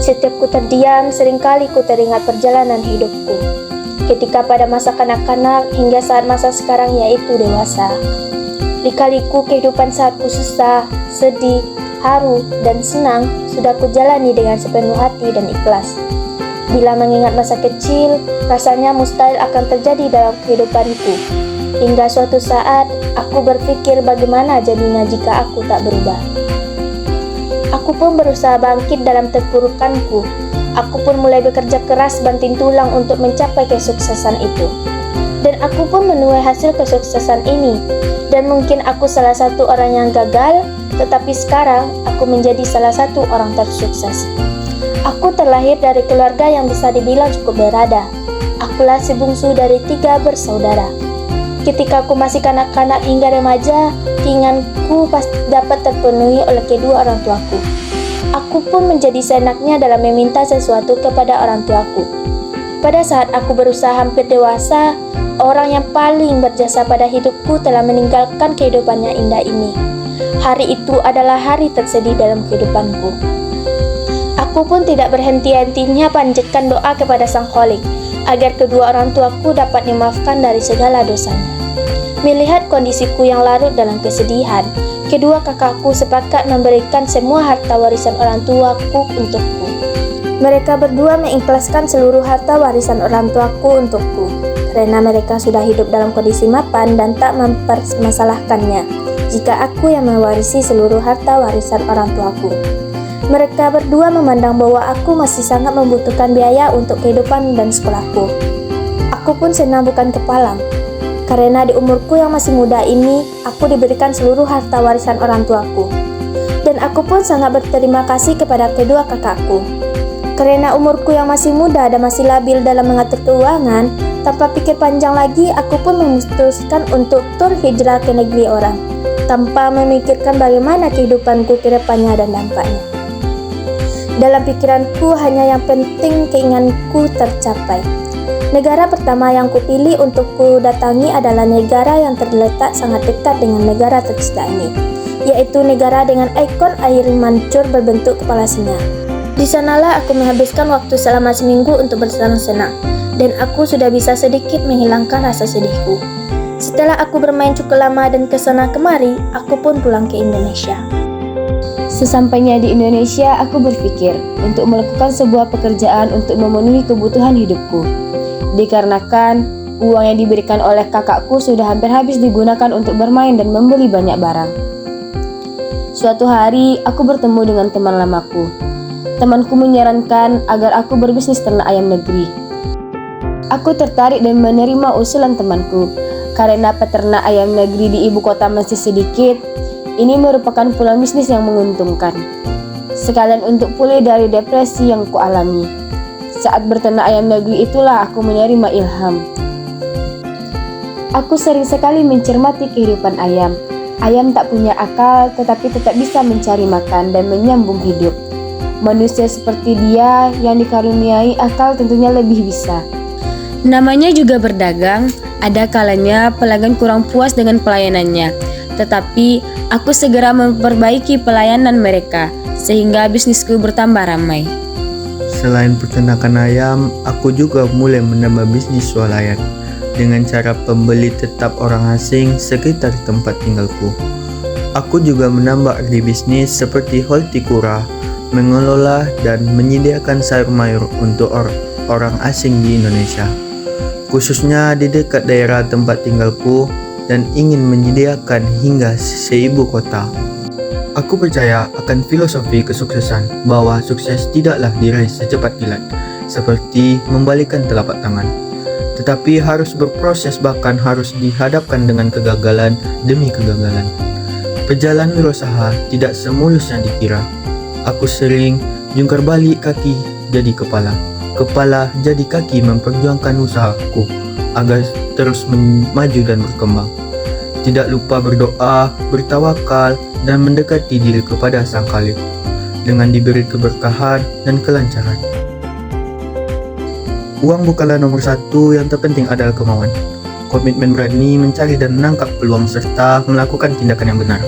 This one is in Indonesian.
Setiap ku terdiam, seringkali ku teringat perjalanan hidupku. Ketika pada masa kanak-kanak hingga saat masa sekarang yaitu dewasa. Lika-liku kehidupan saat ku susah, sedih, haru, dan senang sudah ku jalani dengan sepenuh hati dan ikhlas. Bila mengingat masa kecil, rasanya mustahil akan terjadi dalam kehidupanku. Hingga suatu saat, aku berpikir bagaimana jadinya jika aku tak berubah. Aku pun berusaha bangkit dalam terpurukanku. Aku pun mulai bekerja keras banting tulang untuk mencapai kesuksesan itu. Dan aku pun menuai hasil kesuksesan ini. Dan mungkin aku salah satu orang yang gagal, tetapi sekarang aku menjadi salah satu orang tersukses. Aku terlahir dari keluarga yang bisa dibilang cukup berada. Akulah si bungsu dari 3 bersaudara. Ketika aku masih kanak-kanak hingga remaja, keinginanku pasti dapat terpenuhi oleh kedua orang tuaku. Aku pun menjadi seenaknya dalam meminta sesuatu kepada orang tuaku. Pada saat aku berusaha hampir dewasa, orang yang paling berjasa pada hidupku telah meninggalkan kehidupannya indah ini. Hari itu adalah hari tersedih dalam kehidupanku. Aku pun tidak berhenti-hentinya panjatkan doa kepada Sang Kholik, agar kedua orang tuaku dapat dimaafkan dari segala dosanya. Melihat kondisiku yang larut dalam kesedihan, kedua kakakku sepakat memberikan semua harta warisan orang tuaku untukku. Mereka berdua mengikhlaskan seluruh harta warisan orang tuaku untukku, karena mereka sudah hidup dalam kondisi mapan dan tak mempermasalahkannya jika aku yang mewarisi seluruh harta warisan orang tuaku. Mereka berdua memandang bahwa aku masih sangat membutuhkan biaya untuk kehidupan dan sekolahku. Aku pun senang bukan kepalang, karena di umurku yang masih muda ini, aku diberikan seluruh harta warisan orang tuaku. Dan aku pun sangat berterima kasih kepada kedua kakakku. Karena umurku yang masih muda dan masih labil dalam mengatur keuangan, tanpa pikir panjang lagi, aku pun memutuskan untuk tur hijrah ke negeri orang, tanpa memikirkan bagaimana kehidupanku ke depannya dan dampaknya. Dalam pikiranku hanya yang penting keinginanku tercapai. Negara pertama yang kupilih untuk ku datangi adalah negara yang terletak sangat dekat dengan negara tercinta ini, yaitu negara dengan ikon air mancur berbentuk kepala singa. Di sanalah aku menghabiskan waktu selama seminggu untuk bersenang-senang, dan aku sudah bisa sedikit menghilangkan rasa sedihku. Setelah aku bermain cukup lama dan kesana kemari, aku pun pulang ke Indonesia. Sesampainya di Indonesia, aku berpikir untuk melakukan sebuah pekerjaan untuk memenuhi kebutuhan hidupku. Dikarenakan uang yang diberikan oleh kakakku sudah hampir habis digunakan untuk bermain dan membeli banyak barang. Suatu hari, aku bertemu dengan teman lamaku. Temanku menyarankan agar aku berbisnis ternak ayam negeri. Aku tertarik dan menerima usulan temanku, karena peternak ayam negeri di ibu kota masih sedikit. Ini merupakan peluang bisnis yang menguntungkan, sekalian untuk pulih dari depresi yang kualami. Saat berternak ayam negeri itulah aku menerima ilham. Aku sering sekali mencermati kehidupan ayam. Ayam tak punya akal tetapi tetap bisa mencari makan dan menyambung hidup. Manusia seperti dia yang dikaruniai akal tentunya lebih bisa. Namanya juga berdagang, ada kalanya pelanggan kurang puas dengan pelayanannya. Tetapi aku segera memperbaiki pelayanan mereka, sehingga bisnisku bertambah ramai. Selain peternakan ayam, aku juga mulai menambah bisnis swalayan dengan cara pembeli tetap orang asing sekitar tempat tinggalku. Aku juga menambah ide bisnis seperti hortikura, mengelola dan menyediakan sayur mayur untuk orang asing di Indonesia, khususnya di dekat daerah tempat tinggalku, dan ingin menyediakan hingga seibu kota. Aku percaya akan filosofi kesuksesan bahwa sukses tidaklah diraih secepat kilat, seperti membalikkan telapak tangan, tetapi harus berproses, bahkan harus dihadapkan dengan kegagalan demi kegagalan. Perjalanan berusaha tidak semulus yang dikira. Aku sering jungkir balik kaki jadi kepala, kepala jadi kaki memperjuangkan usahaku agar terus maju dan berkembang. Tidak lupa berdoa, bertawakal, dan mendekati diri kepada Sang Khalik dengan diberi keberkahan dan kelancaran. Uang bukanlah nomor satu, yang terpenting adalah kemauan. Komitmen berani mencari dan menangkap peluang serta melakukan tindakan yang benar.